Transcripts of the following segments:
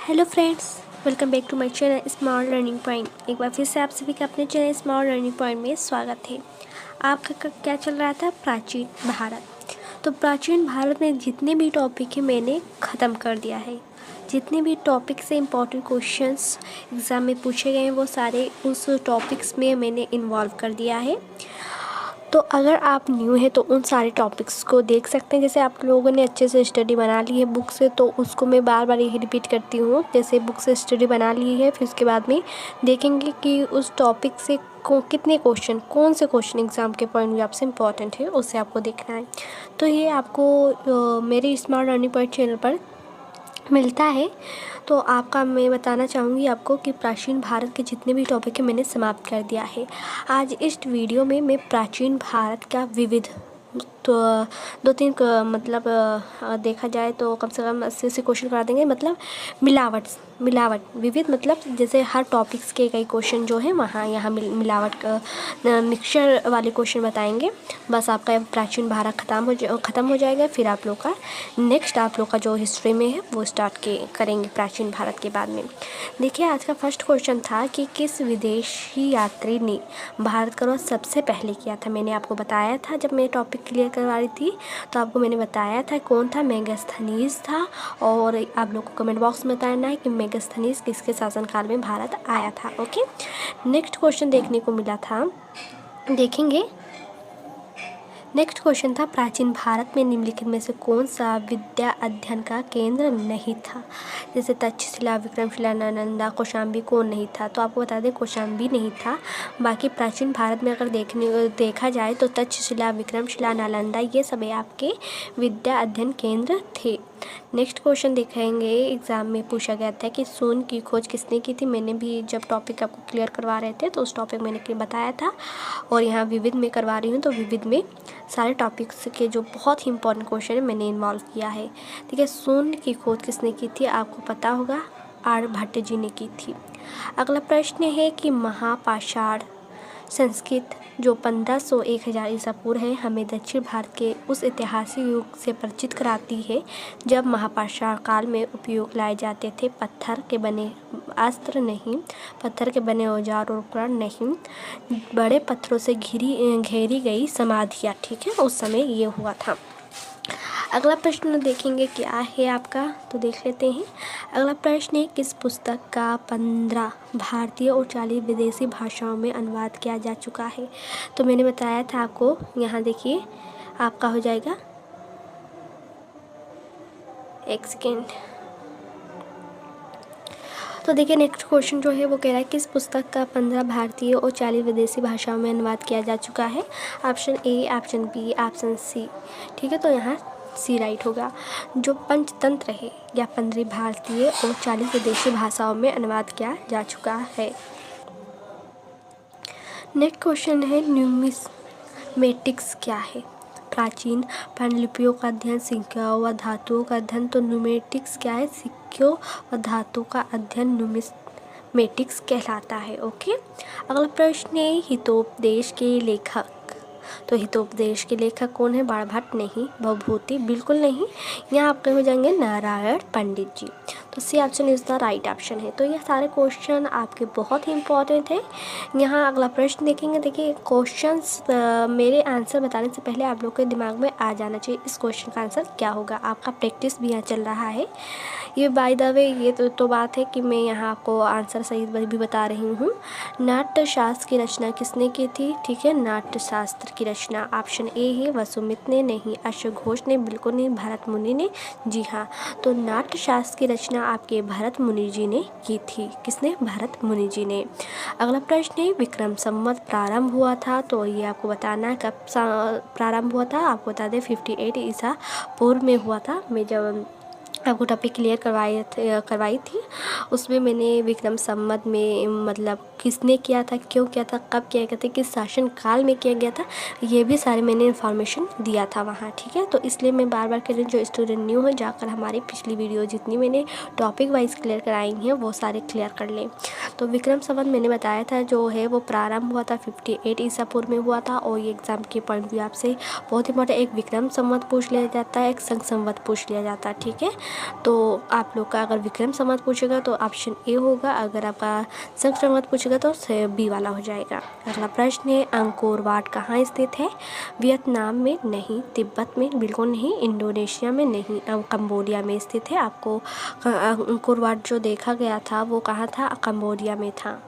Hello friends, welcome back to my channel smart learning point. एक बार फिर से आप सभी का अपने चैनल स्मार्ट लर्निंग पॉइंट में स्वागत है। आपका क्या चल रहा था? प्राचीन भारत। तो प्राचीन भारत में जितने भी टॉपिक हैं मैंने ख़त्म कर दिया है। जितने भी टॉपिक से इम्पोर्टेंट क्वेश्चंस एग्ज़ाम में पूछे गए हैं वो सारे उस टॉपिक्स में मैंने इन्वॉल्व कर दिया है। तो अगर आप न्यू हैं तो उन सारे टॉपिक्स को देख सकते हैं। जैसे आप लोगों ने अच्छे से स्टडी बना ली है बुक से, तो उसको मैं बार बार यही रिपीट करती हूँ। जैसे बुक से स्टडी बना ली है, फिर उसके बाद में देखेंगे कि उस टॉपिक से कितने क्वेश्चन, कौन से क्वेश्चन एग्ज़ाम के पॉइंट ऑफ व्यू आपसे इम्पॉर्टेंट है, उससे आपको देखना है। तो ये आपको मेरे स्मार्ट लर्निंग पॉइंट चैनल पर मिलता है। तो आपका मैं बताना चाहूँगी आपको कि प्राचीन भारत के जितने भी टॉपिक हैं मैंने समाप्त कर दिया है। आज इस वीडियो में मैं प्राचीन भारत का विविध तो दो तीन मतलब देखा जाए तो कम से कम 80 क्वेश्चन करा देंगे। मतलब मिलावट विविध, मतलब जैसे हर टॉपिक्स के कई क्वेश्चन जो हैं वहाँ यहाँ मिलावट का मिक्सचर वाले क्वेश्चन बताएंगे। बस आपका प्राचीन भारत ख़त्म हो जाएगा। फिर आप लोग का नेक्स्ट आप लोग का जो हिस्ट्री में है वो स्टार्ट करेंगे प्राचीन भारत के बाद में। देखिए, आज का फर्स्ट क्वेश्चन था कि किस विदेशी यात्री ने भारत का दौरा सबसे पहले किया था। मैंने आपको बताया था जब मैं टॉपिक क्लियर करवा रही थी, तो आपको मैंने बताया था कौन था, मेगास्थनीज था। और आप लोग को कमेंट बॉक्स में बताना है कि मेगास्थनीज किसके शासनकाल में भारत आया था। ओके, नेक्स्ट क्वेश्चन देखने को मिला था, देखेंगे। नेक्स्ट क्वेश्चन था प्राचीन भारत में निम्नलिखित में से कौन सा विद्या अध्ययन का केंद्र नहीं था। जैसे तक्षशिला, विक्रमशिला, नालंदा, कौशाम्बी कौन नहीं था। तो आपको बता दें कौशाम्बी नहीं था। बाकी प्राचीन भारत में अगर देखा जाए तो तक्षशिला, विक्रमशिला, नालंदा ये सभी आपके विद्या अध्ययन केंद्र थे। नेक्स्ट क्वेश्चन देखेंगे, एग्ज़ाम में पूछा गया था कि सोन की खोज किसने की थी। मैंने भी जब टॉपिक आपको क्लियर करवा रहे थे तो उस टॉपिक मैंने बताया था, और यहाँ विविध में करवा रही हूँ तो विविध में सारे टॉपिक्स के जो बहुत ही इंपॉर्टेंट क्वेश्चन है मैंने इन्वॉल्व किया है। ठीक है, सोन की खोज किसने की थी आपको पता होगा, आर्यभट्ट जी ने की थी। अगला प्रश्न है कि महापाषाण संस्कृत जो 1500-1000 ईसा पूर्व है हमें दक्षिण भारत के उस ऐतिहासिक युग से परिचित कराती है जब महापाषाण काल में उपयोग लाए जाते थे पत्थर के बने अस्त्र नहीं, पत्थर के बने औजार और उपकरण नहीं, बड़े पत्थरों से घेरी गई समाधियाँ। ठीक है, उस समय ये हुआ था। अगला प्रश्न देखेंगे क्या है आपका, तो देख लेते हैं। अगला प्रश्न है किस पुस्तक का 15 भारतीय और 40 विदेशी भाषाओं में अनुवाद किया जा चुका है। तो मैंने बताया था आपको, यहाँ देखिए आपका हो जाएगा, एक सेकेंड। तो देखिए नेक्स्ट क्वेश्चन जो है वो कह रहा है किस पुस्तक का 15 भारतीय और 40 विदेशी भाषाओं में अनुवाद किया जा चुका है। Option A, option B, option C. ठीक है, तो यहाँ सी राइट होगा। जो पंचतंत्र है या 15 भारतीय और 40 विदेशी भाषाओं में अनुवाद किया जा चुका है। नेक्स्ट क्वेश्चन है न्यूमिस्मेटिक्स क्या है। प्राचीन पांडुलिपियों का अध्ययन, सिक्कों व धातुओं का अध्ययन। तो न्यूमेटिक्स क्या है, सिक्कों व धातुओं का अध्ययन न्यूमिस्मेटिक्स कहलाता है। ओके, अगला प्रश्न है हितोपदेश के लेखक। तो हितोपदेश के लेखक कौन है, बाणभट्ट नहीं, भवभूति बिल्कुल नहीं, यहाँ आपके हो जाएंगे नारायण पंडित जी। तो C option is the right option है। तो ये सारे क्वेश्चन आपके बहुत ही इंपॉर्टेंट है। यहाँ अगला प्रश्न देखेंगे। देखिए क्वेश्चंस मेरे आंसर बताने से पहले आप लोग के दिमाग में आ जाना चाहिए इस क्वेश्चन का आंसर क्या होगा। आपका प्रैक्टिस भी यहाँ चल रहा है। ये बाय द वे ये तो बात है कि मैं यहाँ आपको आंसर सही भी बता रही हूँ। नाट्य शास्त्र की रचना किसने की थी। ठीक है, नाट्य शास्त्र की रचना ऑप्शन ए है वसुमित्र ने, नहीं अशोक घोष ने, बिल्कुल नहीं भरत मुनि ने। जी हाँ, तो नाट्य शास्त्र की रचना आपके भरत मुनि जी ने की थी। किसने, भरत मुनि जी ने। अगला प्रश्न है विक्रम संवत प्रारंभ हुआ था। तो ये आपको बताना है कब प्रारंभ हुआ था। आपको बता दें 58 ईसा पूर्व में हुआ था। मैं जब आपको टॉपिक क्लियर करवाई थी उसमें मैंने विक्रम संवत में मतलब किसने किया था, क्यों किया था, कब किया गया था, किस शासन काल में किया गया था, ये भी सारे मैंने इन्फॉर्मेशन दिया था वहाँ। ठीक है, तो इसलिए मैं बार बार कह रही हूँ जो स्टूडेंट न्यू है जाकर हमारी पिछली वीडियो जितनी मैंने टॉपिक वाइज क्लियर कराई हैं वो सारे क्लियर कर लें। तो विक्रम संवत मैंने बताया था जो है वो प्रारंभ हुआ था 58 ईसा पूर्व में हुआ था। और ये एग्जाम के पॉइंट व्यू आपसे बहुत इंपॉर्टेंट, एक विक्रम संवत पूछ लिया जाता है, एक संघ संवत पूछ लिया जाता है। ठीक है, तो आप लोग का अगर विक्रम संवत पूछेगा तो ऑप्शन ए होगा, अगर आपका शक संवत पूछेगा तो बी वाला हो जाएगा। अगला प्रश्न है अंकोर वाट कहाँ स्थित है? वियतनाम में नहीं, तिब्बत में बिल्कुल नहीं, इंडोनेशिया में नहीं, कंबोडिया में स्थित है। आपको अंकोर वाट जो देखा गया था वो कहाँ था? कंबोडिया में था।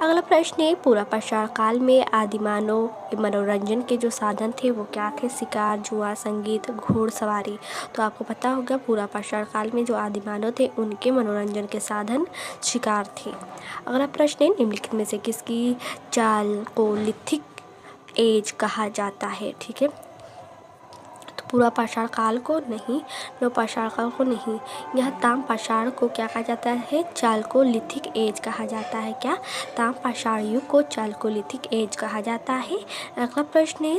अगला प्रश्न है पूरा पाषाण काल में आदिमानव मनोरंजन के जो साधन थे वो क्या थे? शिकार, जुआ, संगीत, घुड़सवारी। तो आपको पता होगा पूरा पाषाण काल में जो आदिमानव थे उनके मनोरंजन के साधन शिकार थे। अगला प्रश्न है निम्नलिखित में से किसकी चाल को लिथिक एज कहा जाता है? ठीक है, पूरा पाषाण काल को नहीं, नव पाषाण काल को नहीं, यह ताम पाषाण को क्या कहा जाता है? चालकोलिथिक एज कहा जाता है। क्या? ताम पाषाण युग को चालकोलिथिक एज कहा जाता है। अगला प्रश्न है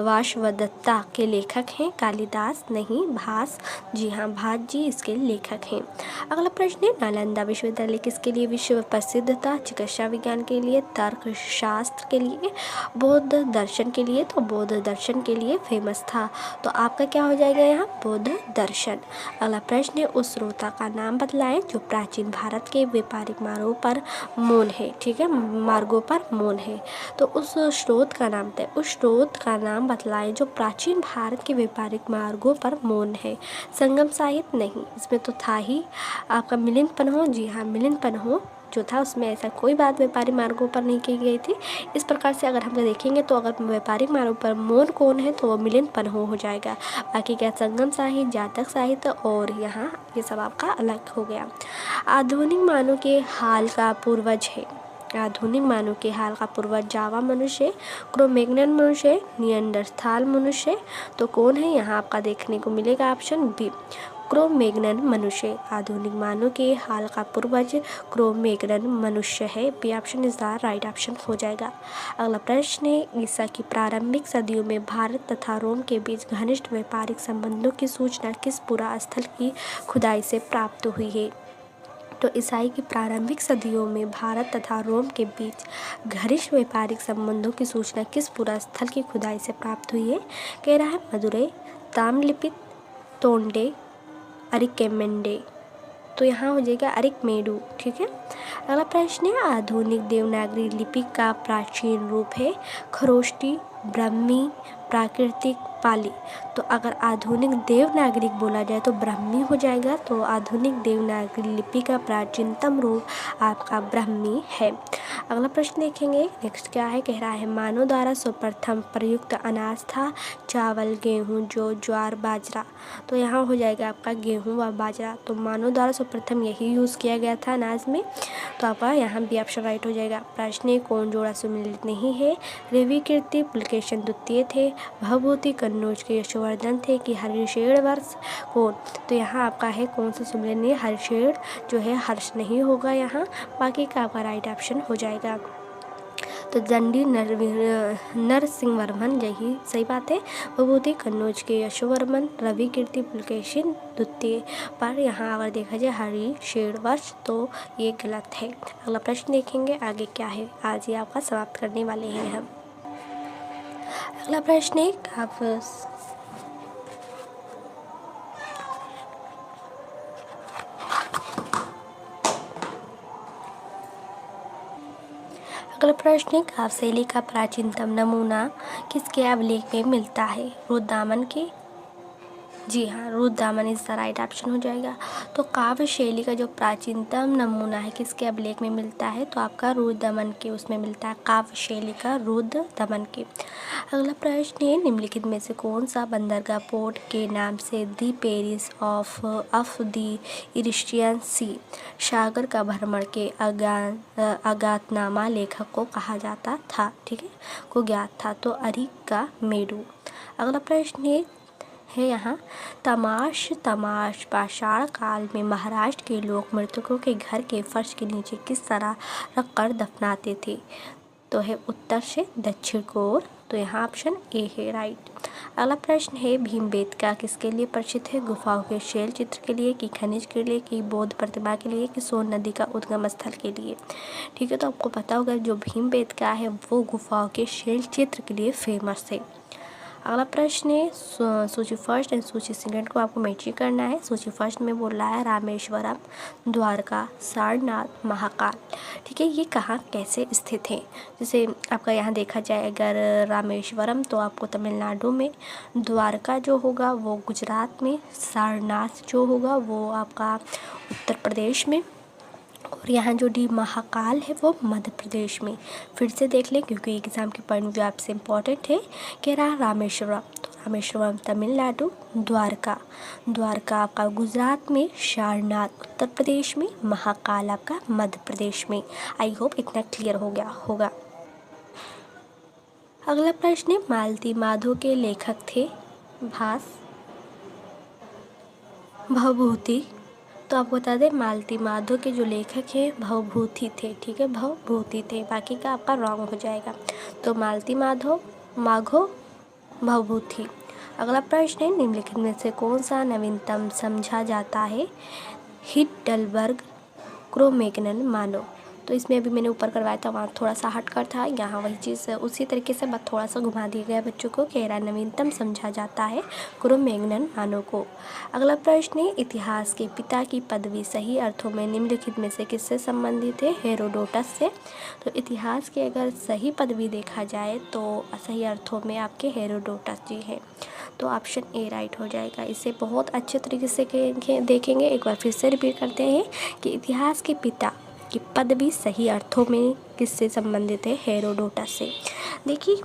वासवदत्ता के लेखक हैं? कालिदास नहीं, भास। जी हाँ, भास जी इसके लेखक हैं। अगला प्रश्न है नालंदा विश्वविद्यालय किसके लिए विश्व प्रसिद्ध था? चिकित्सा विज्ञान के लिए, तर्कशास्त्र के लिए, बौद्ध दर्शन के लिए। तो बौद्ध दर्शन के लिए फेमस था। तो आपका क्या हो जाएगा यहाँ? बौद्ध दर्शन। अगला प्रश्न है उस स्रोता का नाम बतलाएं जो प्राचीन भारत के व्यापारिक मार्गों पर मौन है। ठीक है, मार्गों पर मौन है। तो उस स्रोत का नाम उस स्रोत का नाम बतलाएं जो प्राचीन भारत के व्यापारिक मार्गों पर मौन है। संगम साहित्य नहीं, इसमें तो था ही आपका मिलिंद पन्हो। जी हाँ, मिलिंद पन्हो जो था उसमें ऐसा कोई बात व्यापारी मार्गों पर नहीं की गई थी। इस प्रकार से अगर हम देखेंगे तो अगर व्यापारिक मार्गों पर मौन कौन है तो वो मिलिंद पन्हो हो जाएगा। बाकी क्या संगम साहित्य, जातक साहित्य और यहाँ ये सब आपका अलग हो गया। आधुनिक मानव के हाल का पूर्वज है। आधुनिक मानव के हाल का पूर्वज जावा मनुष्य, क्रो-मैग्नन मनुष्य, निएंडरथाल मनुष्य। तो कौन है यहाँ आपका देखने को मिलेगा ऑप्शन बी, क्रो-मैग्नन मनुष्य। आधुनिक मानव के हाल का पूर्वज क्रो-मैग्नन मनुष्य है। B option is the right option हो जाएगा। अगला प्रश्न है ईसा की प्रारंभिक सदियों में भारत तथा रोम के बीच घनिष्ठ व्यापारिक संबंधों की सूचना किस पुरास्थल की खुदाई से प्राप्त हुई है? तो ईसाई की प्रारंभिक सदियों में भारत तथा रोम के बीच घनिष्ठ व्यापारिक संबंधों की सूचना किस पुरास्थल की खुदाई से प्राप्त हुई है? कह रहा है मदुरै, ताम्रलिप्ति, तोंडे, अरिकेमेंडे। तो यहाँ हो जाएगा अरिकमेडू। ठीक है। अगला प्रश्न है आधुनिक देवनागरी लिपि का प्राचीन रूप है खरोष्टी, ब्राह्मी, प्राकृतिक, पाली। तो अगर आधुनिक देवनागरिक बोला जाए तो ब्राह्मी हो जाएगा। तो आधुनिक देवनागरी लिपि का प्राचीनतम रूप आपका ब्राह्मी है। अगला प्रश्न देखेंगे नेक्स्ट क्या है, कह रहा है मानव द्वारा सर्वप्रथम प्रयुक्त अनाज था चावल, गेहूं, जौ, ज्वार, बाजरा। तो यहाँ हो जाएगा आपका गेहूं व बाजरा। तो मानव द्वारा सर्वप्रथम यही यूज़ किया गया था अनाज में। तो आपका यहाँ भी ऑप्शन राइट हो जाएगा। प्रश्न कौन जोड़ा सुमिलित नहीं है? रवि कीर्ति पुलकेशन द्वितीय थे, भवभूति कन्नौज के यशोवर्धन थे कि हरिशेण वर्ष कौन? तो यहाँ आपका है कौन सा सुमिलित नहीं है? हरिशेण जो है हर्ष नहीं होगा यहाँ, बाकी का आपका राइट ऑप्शन हो जाएगा। तो दंडी नरसिंहवर्मन यही सही बात है। भवभूति कन्नौज के यशोवर्मन, रवि कीर्ति पुलकेशिन द्वितीय। पर यहाँ अगर देखा जाए हरिशेण वर्ष तो ये गलत है। अगला प्रश्न देखेंगे आगे क्या है, आज ये आपका समाप्त करने वाले हैं हम। अगला प्रश्न है आप अगला प्रश्न है काव्य शैली का प्राचीनतम नमूना किसके अभिलेख में मिलता है? रुद्रदामन के। जी हाँ, रुद्रदामन इस द राइट ऑप्शन हो जाएगा। तो काव्य शैली का जो प्राचीनतम नमूना है किसके अभिलेख में मिलता है? तो आपका रुद्रदमन के उसमें मिलता है, काव्य शैली का रुद्रदमन के। अगला प्रश्न है निम्नलिखित में से कौन सा बंदरगाह पोर्ट के नाम से दी पेरिस ऑफ द इरिस्टियन सी सागर का भ्रमण के अज्ञातनामा लेखक को कहा जाता था? ठीक है, को ज्ञात था। तो अरिकामेडू। अगला प्रश्न है यहाँ तमाश पाषाण काल में महाराष्ट्र के लोग मृतकों के घर के फर्श के नीचे किस तरह रख कर दफनाते थे? तो है उत्तर से दक्षिण को ओर। तो यहाँ ऑप्शन ए है राइट। अगला प्रश्न है भीमबेटका किसके लिए प्रसिद्ध है? गुफाओं के शैल चित्र के लिए, कि खनिज के लिए, कि बौद्ध प्रतिमा के लिए, कि सोन नदी का उद्गम स्थल के लिए? ठीक है, तो आपको पता होगा जो भीमबेटका है वो गुफाओं के शैल चित्र के लिए फेमस है। अगला प्रश्न है सूची फर्स्ट एंड सूची सेकंड को आपको मैचिंग करना है। सूची फर्स्ट में बोल रहा है रामेश्वरम, द्वारका, सारनाथ, महाकाल। ठीक है, ये कहाँ कैसे स्थित है। जैसे आपका यहाँ देखा जाए अगर रामेश्वरम तो आपको तमिलनाडु में, द्वारका जो होगा वो गुजरात में, सारनाथ जो होगा वो आपका उत्तर प्रदेश में, और यहाँ जो डी महाकाल है वो मध्य प्रदेश में। फिर से देख लें क्योंकि एग्ज़ाम के पॉइंट व्यू आपसे इम्पॉर्टेंट है। कह रहा रामेश्वरम, तो रामेश्वरम तमिलनाडु, द्वारका आपका गुजरात में, सारनाथ उत्तर प्रदेश में, महाकाल आपका मध्य प्रदेश में। आई होप इतना क्लियर हो गया होगा। अगला प्रश्न है मालती माधव के लेखक थे भास, भवभूति। तो आपको बता दें मालती माधव के जो लेखक हैं भवभूति थे। ठीक है, भवभूति थे, बाकी का आपका रॉन्ग हो जाएगा। तो मालती माधव, भवभूति। अगला प्रश्न है निम्नलिखित में से कौन सा नवीनतम समझा जाता है। हिडेलबर्ग, क्रो-मैगनन मानो। तो इसमें अभी मैंने ऊपर करवाया था वहाँ थोड़ा सा हटकर था, यहाँ वही चीज़ उसी तरीके से बस थोड़ा सा घुमा दिया गया बच्चों को। कह रहा नवीनतम समझा जाता है क्रो-मैगनन मानो को। अगला प्रश्न है इतिहास के पिता की पदवी सही अर्थों में निम्नलिखित में से किससे संबंधित है। हेरोडोटस से। तो इतिहास के अगर सही पदवी देखा जाए तो सही अर्थों में आपके हेरोडोटस जी हैं। तो ऑप्शन ए राइट हो जाएगा। इसे बहुत अच्छे तरीके से देखेंगे। एक बार फिर से रिपीट करते हैं कि इतिहास के पिता की पदवी सही अर्थों में किससे संबंधित है। हेरोडोटस से। देखिए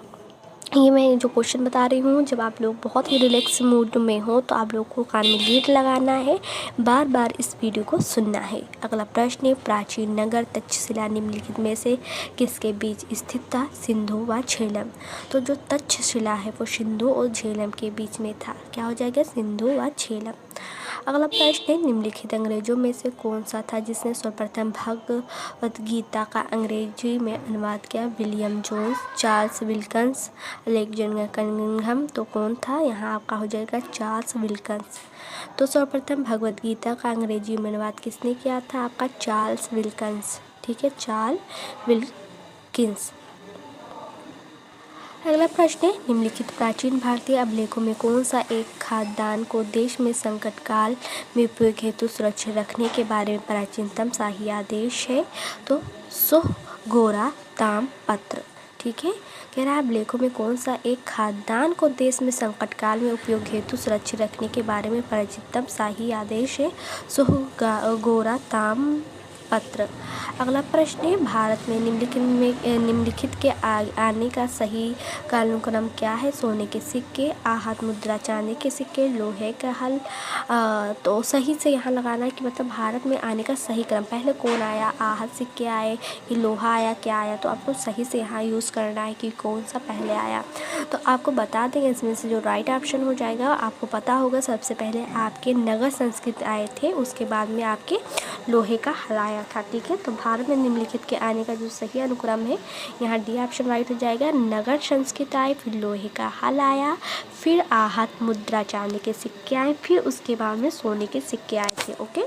ये मैं जो क्वेश्चन बता रही हूँ, जब आप लोग बहुत ही रिलैक्स मूड में हो तो आप लोग को कान में लीड लगाना है, बार बार इस वीडियो को सुनना है। अगला प्रश्न है प्राचीन नगर तक्षशिला निम्नलिखित में से किसके बीच स्थित था। सिंधु व झेलम। तो जो तक्षशिला है वो सिंधु और झेलम के बीच में था। क्या हो जाएगा, सिंधु व झेलम। अगला प्रश्न है निम्नलिखित अंग्रेजों में से कौन सा था जिसने सर्वप्रथम भगवद गीता का अंग्रेजी में अनुवाद किया। William Jones, Charles Wilkins, Alexander Cunningham. तो कौन था, यहाँ आपका हो जाएगा चार्ल्स विल्किंस। तो सर्वप्रथम भगवद गीता का अंग्रेजी में अनुवाद किसने किया था, आपका चार्ल्स विल्किंस। ठीक है, चार्ल्स विल्किंस। अगला प्रश्न है निम्नलिखित प्राचीन भारतीय अभिलेखों में कौन सा एक खाद्यान्न को देश में संकट काल में उपयोग हेतु सुरक्षित रखने के बारे में प्राचीनतम शाही आदेश है। तो सोहगोरा ताम्रपत्र। ठीक है, कह रहा है अभिलेखों में कौन सा एक खाद्यान्न को देश में संकट काल में उपयोग हेतु सुरक्षित रखने के बारे में प्राचीनतम शाही आदेश है। सोहगोरा ताम्रपत्र। अगला प्रश्न है भारत में निम्नलिखित के आने का सही कालक्रम क्या है। सोने के सिक्के, आहत मुद्रा, चांदी के सिक्के, लोहे का हल। तो सही से यहाँ लगाना है कि मतलब भारत में आने का सही क्रम, पहले कौन आया, आहत सिक्के आए कि लोहा आया, क्या आया। तो आपको सही से यहाँ यूज़ करना है कि कौन सा पहले आया। तो आपको बता देंगे इसमें से जो राइट ऑप्शन हो जाएगा, आपको पता होगा सबसे पहले आपके नगर संस्कृत आए थे, उसके बाद में आपके लोहे का हल आया था। ठीक है, तो भारत में निम्नलिखित के आने का जो सही अनुक्रम है, यहाँ डी ऑप्शन राइट हो जाएगा। नगर संस्कृत आए, फिर लोहे का हल आया, फिर आहत मुद्रा चांदी के सिक्के आए, फिर उसके बाद में सोने के सिक्के आए थे। ओके,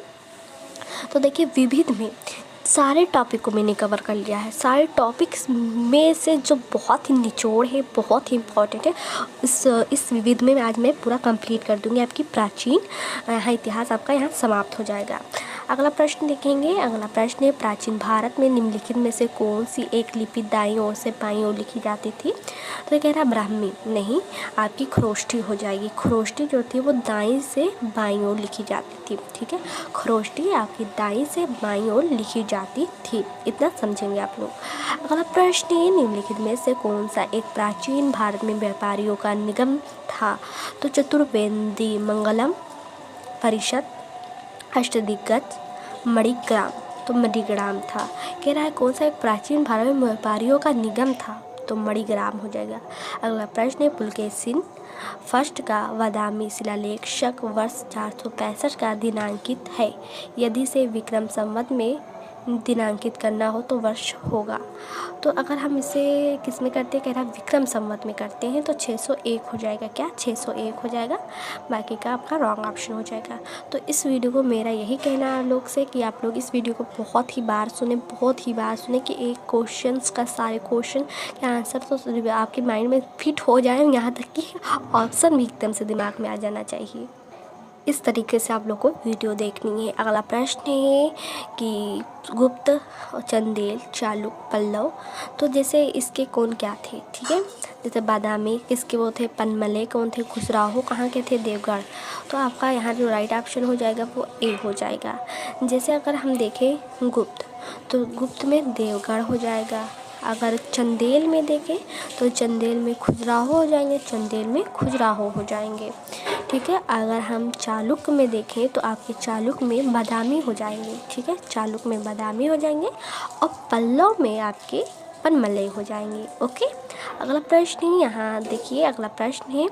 तो देखिए विविध में सारे टॉपिक को मैंने कवर कर लिया है। सारे टॉपिक्स में से जो बहुत ही निचोड़ है, बहुत ही इम्पॉर्टेंट है, इस विविध में आज मैं पूरा कंप्लीट कर दूंगी। आपकी प्राचीन यहाँ इतिहास आपका यहाँ समाप्त हो जाएगा। अगला प्रश्न देखेंगे। अगला प्रश्न है प्राचीन भारत में निम्नलिखित में से कौन सी एक लिपि दाईं ओर से बाईं ओर लिखी जाती थी। तो ये कह रहा ब्राह्मी नहीं, आपकी खरोष्ठी हो जाएगी। खरोष्ठी जो थी वो दाईं से बाईं ओर लिखी जाती थी। ठीक है, खरोष्ठी आपकी दाईं से बाईं ओर लिखी जाती थी, इतना समझेंगे आप लोग। अगला प्रश्न है निम्नलिखित में से कौन सा एक प्राचीन भारत में व्यापारियों का निगम था। तो चतुर्वेदी मंगलम परिषद, अष्टदिग्गज, मणिग्राम। तो मणिग्राम था। कह रहा है कौन सा एक प्राचीन भारत में व्यापारियों का निगम था। तो मणिग्राम हो जाएगा। अगला प्रश्न है पुलकेशिन फर्स्ट का बादामी शिलालेख शक वर्ष 465 का दिनांकित है। यदि से विक्रम संवत में दिनांकित करना हो तो वर्ष होगा। तो अगर हम इसे किस में करते हैं, कह रहा है विक्रम संवत में करते हैं, तो 601 हो जाएगा। क्या 601 हो जाएगा, बाकी का आपका रॉन्ग ऑप्शन हो जाएगा। तो इस वीडियो को मेरा यही कहना है आप लोग से कि आप लोग इस वीडियो को बहुत ही बार सुने कि एक क्वेश्चंस का सारे क्वेश्चन के आंसर तो आपके माइंड में फिट हो जाए, यहाँ तक कि ऑप्शन भी एकदम से दिमाग में आ जाना चाहिए। इस तरीके से आप लोग को वीडियो देखनी है। अगला प्रश्न है कि गुप्त, चंदेल, चालुक, पल्लव, तो जैसे इसके कौन क्या थे, ठीक है। जैसे बादामी किसके वो थे, पनमले कौन थे, खुसराहो कहाँ के थे, देवगढ़। तो आपका यहाँ जो राइट ऑप्शन हो जाएगा वो ए हो जाएगा। जैसे अगर हम देखें गुप्त, तो गुप्त में देवगढ़ हो जाएगा। अगर चंदेल में देखें तो चंदेल में खुजराहो हो जाएंगे, चंदेल में खुजराहो हो जाएंगे, ठीक है। अगर हम चालुक में देखें तो आपके चालुक में बादामी हो जाएंगे, ठीक है, चालुक में बादामी हो जाएंगे। और पल्लव में आपके पनमलई हो जाएंगे। ओके, अगला प्रश्न है, यहाँ देखिए अगला प्रश्न है,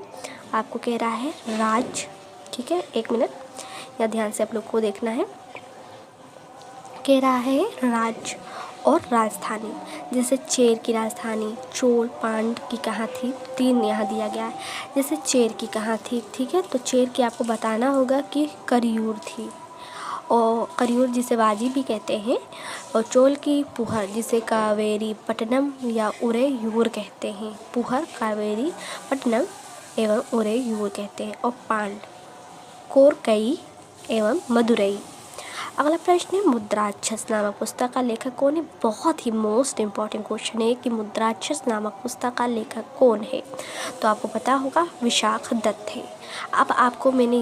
आपको कह रहा है राज, ठीक है, 1 मिनट या ध्यान से आप लोग को देखना है। कह रहा है राज और राजधानी, जैसे चेर की राजधानी, चोल पांड की कहाँ थी, 3 यहाँ दिया गया है। जैसे चेर की कहाँ थी, ठीक है, तो चेर की आपको बताना होगा कि करियूर थी, और करियूर जिसे वाजी भी कहते हैं। और चोल की पुहर, जिसे कावेरी पट्टनम या उरेयूर कहते हैं, पुहर कावेरी पट्टनम एवं उरेयूर कहते हैं। और पांड कोरकई एवं मदुरई। अगला प्रश्न है मुद्राक्षस नामक पुस्तक का लेखक कौन है। बहुत ही मोस्ट इम्पॉर्टेंट क्वेश्चन है कि मुद्राक्षस नामक पुस्तक का लेखक कौन है। तो आपको पता होगा विशाख दत्त है। अब आपको मैंने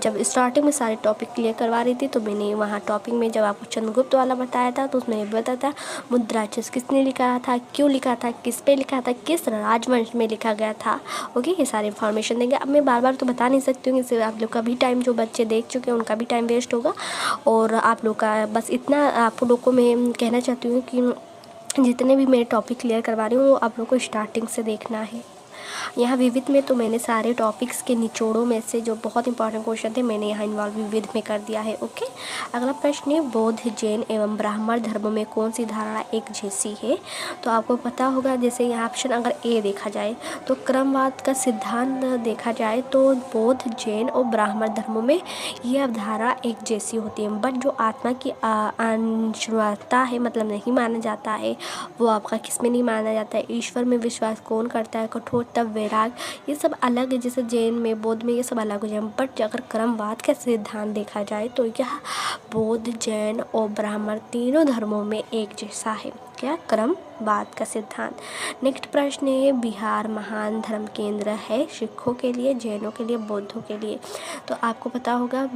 जब स्टार्टिंग में सारे टॉपिक क्लियर करवा रही थी, तो मैंने वहाँ टॉपिक में जब आपको चंद्रगुप्त वाला बताया था, तो उसमें ये बताया था मुद्राक्षस किसने लिखा था, क्यों लिखा था, किस पे लिखा था, किस राजवंश में लिखा गया था। ओके, ये सारी इन्फॉर्मेशन देंगे। अब मैं बार बार तो बता नहीं सकती हूँ, इससे आप लोग का भी टाइम, जो बच्चे देख चुके हैं उनका भी टाइम वेस्ट होगा, और आप लोग का बस इतना आप लोग को मैं कहना चाहती हूँ कि जितने भी मेरे टॉपिक क्लियर करवा रही हूँ वो आप लोग को स्टार्टिंग से देखना है। यहाँ विविध में तो मैंने सारे टॉपिक्स के निचोड़ों में से जो बहुत इंपॉर्टेंट क्वेश्चन थे मैंने यहाँ इन्वॉल्व विविध में कर दिया है। ओके, अगला प्रश्न है बौद्ध, जैन एवं ब्राह्मण धर्म में कौन सी धारणा एक जैसी है। तो आपको पता होगा, जैसे यहाँ ऑप्शन अगर ए देखा जाए तो क्रमवाद का सिद्धांत देखा जाए तो बौद्ध, जैन और ब्राह्मण धर्मों में ये अवधारणा एक जैसी होती है। बट जो आत्मा की अनश्वरता है, मतलब नहीं माना जाता है, वो आपका किस में नहीं माना जाता है। ईश्वर में विश्वास कौन करता है, कठोरता, वैराग, ये सब अलग है। जैसे जैन में, बौद्ध में ये सब अलग हो जाए। बट अगर क्रमवाद का सिद्धांत देखा जाए तो यह बौद्ध, जैन और ब्राह्मण तीनों धर्मों में एक जैसा है। क्या, क्रमवाद का सिद्धांत। नेक्स्ट प्रश्न है बिहार महान धर्म केंद्र है सिखों के लिए, जैनों के लिए, बौद्धों के लिए। तो आपको पता होगा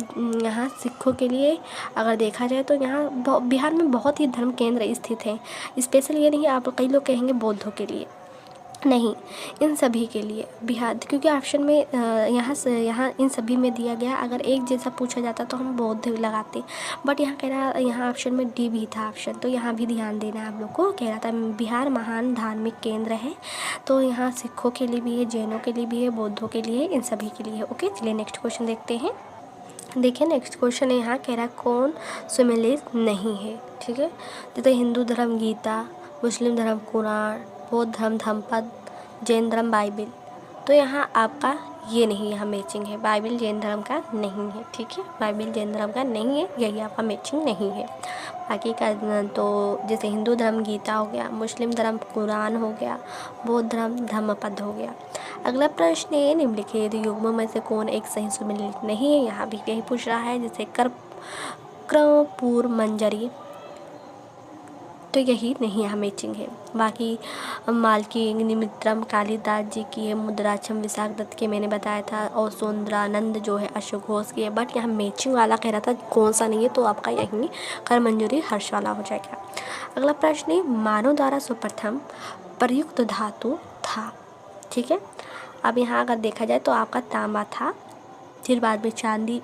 यहाँ सिखों के लिए अगर देखा जाए तो यहाँ बिहार में बहुत ही धर्म केंद्र स्थित हैं। स्पेशल ये नहीं, आप कई लोग कहेंगे बौद्धों के लिए, नहीं, इन सभी के लिए बिहार, क्योंकि ऑप्शन में यहाँ इन सभी में दिया गया। अगर एक जैसा पूछा जाता तो हम बौद्ध लगाते, बट यहाँ कह रहा, यहाँ ऑप्शन में डी भी था ऑप्शन, तो यहाँ भी ध्यान देना है आप लोग को। कह रहा था बिहार महान धार्मिक केंद्र है, तो यहाँ सिखों के लिए भी है, जैनों के लिए भी है, बौद्धों के लिए, इन सभी के लिए है। ओके, चलिए नेक्स्ट क्वेश्चन देखते हैं। देखिए नेक्स्ट क्वेश्चन है, यहाँ कह रहा है कौन सुमेलित नहीं है, ठीक है। जैसे हिंदू धर्म गीता, मुस्लिम धर्म कुरान, बौद्ध धर्म धम्मपद, जैन धर्म बाइबिल। तो यहाँ आपका ये नहीं, यहाँ मैचिंग है, बाइबिल जैन धर्म का नहीं है, ठीक है, बाइबिल जैन धर्म का नहीं है, यही आपका मैचिंग नहीं है। बाकी का तो जैसे हिंदू धर्म गीता हो गया, मुस्लिम धर्म कुरान हो गया, बौद्ध धर्म धम्मपद हो गया। अगला प्रश्न है निम्नलिखित युग्मों में से कौन एक सही सुमेलित नहीं है। यहाँ भी यही पूछ रहा है, जैसे कर्पूर मंजरी, तो यही नहीं यहाँ मैचिंग है। बाकी मालकी, निमित्रम कालिदास जी की है, मुद्राक्षम विशाख दत्त के मैंने बताया था, और सुंदरानंद जो है अशोक घोष की है। बट यहाँ मैचिंग वाला कह रहा था कौन सा नहीं है, तो आपका यही कर मंजूरी हर्ष वाला हो जाएगा। अगला प्रश्न है मानव द्वारा सर्वप्रथम प्रयुक्त धातु था, ठीक है। अब यहाँ अगर देखा जाए तो आपका तांबा था, फिर बाद में चांदी,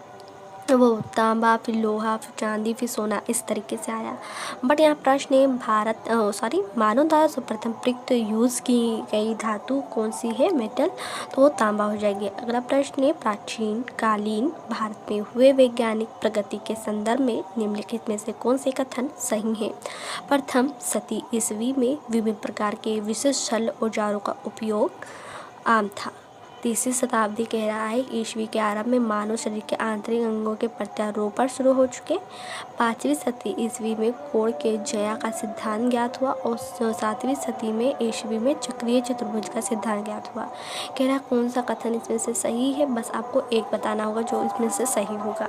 वो तांबा, फिर लोहा, फिर चांदी, फिर सोना, इस तरीके से आया। बट यहाँ प्रश्न है मानव द्वारा सर्वप्रथम प्रयुक्त यूज़ की गई धातु कौन सी है, मेटल, तो वो तांबा हो जाएगी। अगला प्रश्न है प्राचीन कालीन भारत में हुए वैज्ञानिक प्रगति के संदर्भ में निम्नलिखित में से कौन से कथन सही है। प्रथम, सती ईस्वी में विभिन्न प्रकार के विशेष छल औजारों का उपयोग आम था। तीसरी शताब्दी कह रहा है ईस्वी के आरंभ में मानव शरीर के आंतरिक अंगों के प्रत्यारोपण शुरू हो चुके। पाँचवीं शती ईस्वी में कोण के जया का सिद्धांत ज्ञात हुआ और सातवीं शती में ईस्वी में चक्रीय चतुर्भुज का सिद्धांत ज्ञात हुआ। कह रहा कौन सा कथन इसमें से सही है, बस आपको एक बताना होगा जो इसमें से सही होगा।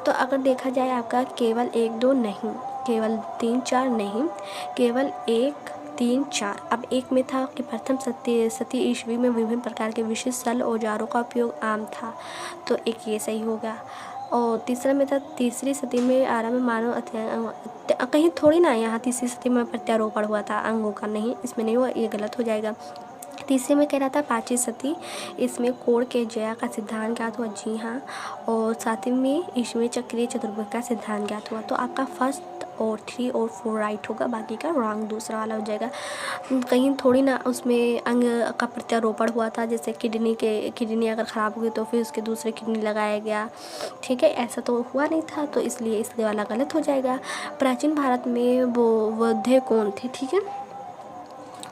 तो अगर देखा जाए आपका केवल 1, 2 नहीं, केवल 3, 4 नहीं, केवल 1, 3, 4। अब एक में था कि प्रथम सती ईस्वी में विभिन्न प्रकार के विशेष शल औजारों का उपयोग आम था, तो एक ये सही होगा। और तीसरा में था तीसरी सदी में आरंभ में मानव कहीं थोड़ी ना यहाँ तीसरी सदी में प्रत्यारोपण हुआ था अंगों का, नहीं, इसमें नहीं हुआ, ये गलत हो जाएगा। तीसरे में कह रहा था पाँचवीं सदी, इसमें कोण के जया का सिद्धांत ज्ञात हुआ, जी हाँ। और सातवीं में इसमें चक्रीय चतुर्भुज का सिद्धांत ज्ञात हुआ। तो आपका फर्स्ट और 3 और 4 राइट होगा, बाकी का रॉन्ग दूसरा वाला हो जाएगा। कहीं थोड़ी ना उसमें अंग का प्रत्यारोपण हुआ था, जैसे किडनी अगर ख़राब हो गई तो फिर उसके दूसरे किडनी लगाया गया, ठीक है, ऐसा तो हुआ नहीं था, तो इसलिए वाला गलत हो जाएगा। प्राचीन भारत में वो बौद्ध कौन थे, ठीक है,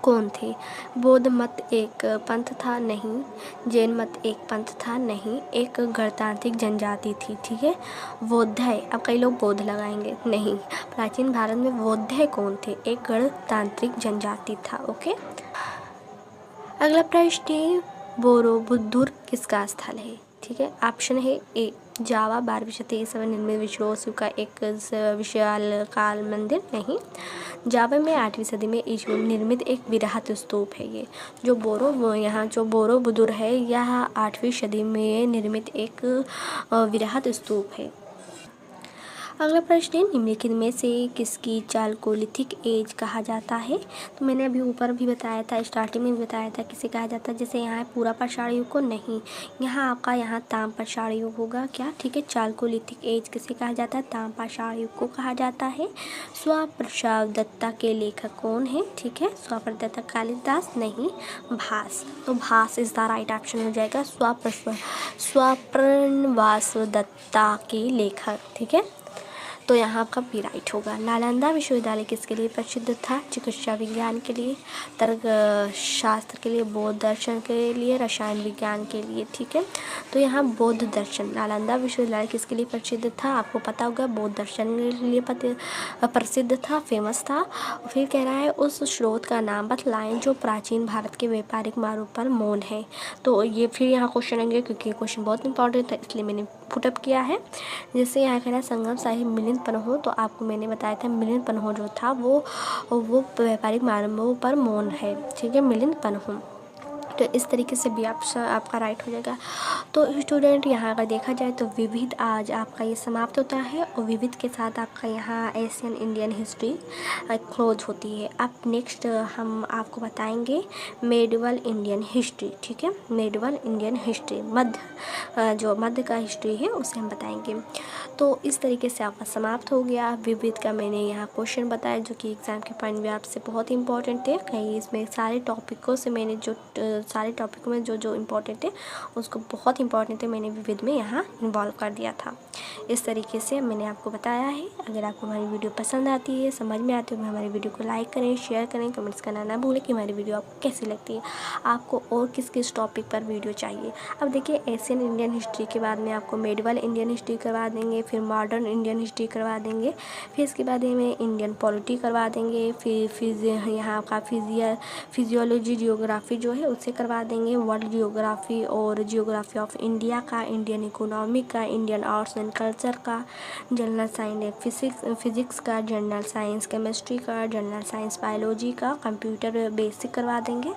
कौन थे। बौद्ध मत एक पंथ था, नहीं। जैन मत एक पंथ था, नहीं। एक गणतांत्रिक जनजाति थी, ठीक है। बौद्ध है, अब कई लोग बौद्ध लगाएंगे, नहीं। प्राचीन भारत में बौद्ध कौन थे, एक गणतांत्रिक जनजाति था, ओके। अगला प्रश्न है बोरोबुद्दुर किसका स्थल है, ठीक है। ऑप्शन है ए जावा 12वीं शताब्दी ईसा में निर्मित विष्णु का एक विशालकाय मंदिर, नहीं। जावा में 8वीं सदी में ईस्वी में निर्मित एक विराट स्तूप है। ये जो बोरोबुद्दुर है यह 8वीं सदी में निर्मित एक विराट स्तूप है। अगला प्रश्न है निम्नलिखित में से किसकी चालकोलिथिक एज कहा जाता है। तो मैंने अभी ऊपर भी बताया था, स्टार्टिंग में भी बताया था किसे कहा जाता है। जैसे यहाँ पूरा पाषाण युग को, नहीं, यहाँ आपका यहाँ ताम पाषाण युग होगा क्या, ठीक है। चालकोलिथिक एज किसे कहा जाता है, ताम पाषाण युग को कहा जाता है। स्वप्रसाद दत्ता के लेखक कौन है, ठीक है। स्वप्रसाद दत्ता कालिदास, नहीं, भास। तो भास इज द राइट ऑप्शन हो जाएगा, स्वप्रणवास दत्ता के लेखक, ठीक है। तो यहाँ आपका बी राइट होगा। नालंदा विश्वविद्यालय किसके लिए प्रसिद्ध था, चिकित्सा विज्ञान के लिए, तर्क शास्त्र के लिए, बौद्ध दर्शन के लिए, रसायन विज्ञान के लिए, ठीक है। तो यहाँ बौद्ध दर्शन, नालंदा विश्वविद्यालय किसके लिए प्रसिद्ध था, आपको पता होगा, बौद्ध दर्शन के लिए प्रसिद्ध था, फेमस था। फिर कह रहा है उस स्रोत का नाम बतलाएं जो प्राचीन भारत के व्यापारिक मार्गों पर मौन है। तो ये फिर यहाँ क्वेश्चन आएंगे क्योंकि ये क्वेश्चन बहुत इंपॉर्टेंट था, इसलिए मैंने पुटअप किया है। जैसे यहाँ कह रहा है संगम साहिब मिलिंद पन्हो, तो आपको मैंने बताया था मिलिंद पन्हो जो था वो व्यापारिक मार्गों पर मौन है, ठीक है, मिलिंद पन्हो। तो इस तरीके से भी आपका राइट हो जाएगा। तो स्टूडेंट यहाँ अगर देखा जाए तो विविध आज आपका ये समाप्त होता है और विविध के साथ आपका यहाँ एशियन इंडियन हिस्ट्री क्लोज होती है। अब नेक्स्ट हम आपको बताएंगे मेडिवल इंडियन हिस्ट्री, ठीक है। मेडिवल इंडियन हिस्ट्री जो मध्य का हिस्ट्री है उसे हम बताएंगे। तो इस तरीके से आपका समाप्त हो गया। विविध का मैंने यहाँ क्वेश्चन बताया जो कि एग्ज़ाम के पॉइंट में आपसे बहुत इंपॉर्टेंट थे। कहीं इसमें सारे टॉपिकों से मैंने सारे टॉपिक में जो इम्पोर्टेंट थे उसको बहुत इंपॉर्टेंट थे मैंने विविध में यहाँ इन्वॉल्व कर दिया था। इस तरीके से मैंने आपको बताया है। अगर आपको हमारी वीडियो पसंद आती है, समझ में आती है, तो हमारी वीडियो को लाइक करें, शेयर करें, कमेंट्स करना ना भूलें कि हमारी वीडियो आपको कैसी लगती है, आपको और किस किस टॉपिक पर वीडियो चाहिए। अब देखिए एशियन इंडियन हिस्ट्री के बाद में आपको मेडिवल इंडियन हिस्ट्री करवा देंगे, फिर मॉडर्न इंडियन हिस्ट्री करवा देंगे, फिर इसके बाद में इंडियन पॉलिटी करवा देंगे, फिर यहाँ आपका फिजियोलॉजी जियोग्राफी जो है उससे करवा देंगे, वर्ल्ड जियोग्राफी और जियोग्राफी ऑफ इंडिया का, इंडियन इकोनॉमी का, इंडियन आर्ट्स एंड कल्चर का, जनरल साइंस फिजिक्स का, जनरल साइंस केमिस्ट्री का, जनरल साइंस बायोलॉजी का, कंप्यूटर बेसिक करवा देंगे,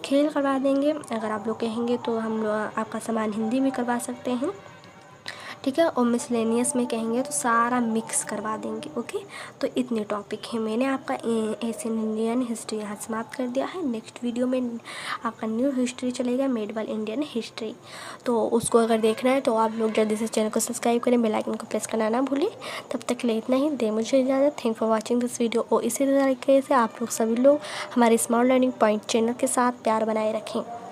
खेल करवा देंगे। अगर आप लोग कहेंगे तो हम लोग आपका सामान हिंदी भी करवा सकते हैं, ठीक है, और मिसलेनियस में कहेंगे तो सारा मिक्स करवा देंगे। ओके, तो इतने टॉपिक हैं। मैंने आपका एशियन इंडियन हिस्ट्री यहाँ समाप्त कर दिया है। नेक्स्ट वीडियो में आपका न्यू हिस्ट्री चलेगा, मेडीवल इंडियन हिस्ट्री। तो उसको अगर देखना है तो आप लोग जल्दी से चैनल को सब्सक्राइब करें, बेल आइकन को प्रेस करना ना भूलें। तब तक के लिए इतना ही, दे मुझे इजाज़त। Thank for watching this video. और इसी तरीके से आप लोग सभी लोग हमारे स्मॉल लर्निंग पॉइंट चैनल के साथ प्यार बनाए रखें।